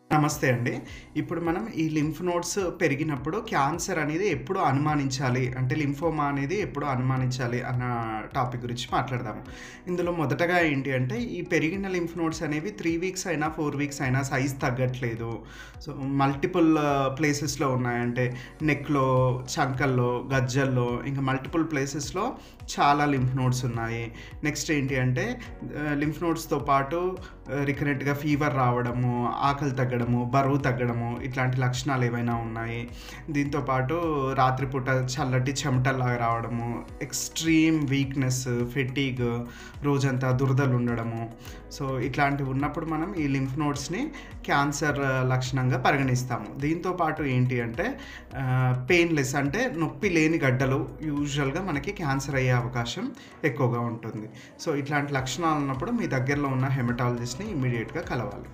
నమస్తే అండి. ఇప్పుడు మనం ఈ లింఫ్ నోడ్స్ పెరిగినప్పుడు క్యాన్సర్ అనేది ఎప్పుడు అనుమానించాలి? అంటే లింఫోమా అనేది ఎప్పుడు అనుమానించాలి అన్న టాపిక్ గురించి మాట్లాడదాము. ఇందులో మొదటగా ఏంటి అంటే ఈ పెరిగిన లింఫ్ నోడ్స్ అనేవి 3 వీక్స్ అయినా, 4 వీక్స్ అయినా సైజ్ తగ్గట్లేదు. సో, మల్టిపుల్ ప్లేసెస్‌లో ఉన్నాయి. అంటే నెక్‌లో, చంకల్లో, గజ్జల్లో ఇంకా మల్టిపుల్ ప్లేసెస్‌లో చాలా లింఫ్ నోడ్స్ ఉన్నాయి. నెక్స్ట్ ఏంటి అంటే లింఫ్ నోడ్స్‌తో పాటు రికరెంట్‌గా ఫీవర్ రావడము, ఆకలి తగ్గడము, బరువు తగ్గడము ఇట్లాంటి లక్షణాలు ఏవైనా ఉన్నాయి. దీంతో పాటు రాత్రిపూట చల్లటి చెమటల్లాగా రావడము, ఎక్స్‌ట్రీమ్ వీక్‌నెస్, ఫెటీగ్, రోజంతా దురదలు ఉండడము. సో, ఇట్లాంటివి ఉన్నప్పుడు మనం ఈ లింఫ్ నోడ్స్‌ని క్యాన్సర్ లక్షణంగా పరిగణిస్తాము. దీంతో పాటు ఏంటి అంటే పెయిన్‌లెస్ అంటే నొప్పి లేని గడ్డలు యూజువల్‌గా మనకి క్యాన్సర్ అయ్యే అవకాశం ఎక్కువగా ఉంటుంది. సో, ఇట్లాంటి లక్షణాలు ఉన్నప్పుడు మీ దగ్గరలో ఉన్న హెమటాలజిస్ట్‌ని ఇమ్మీడియేట్‌గా కలవాలి.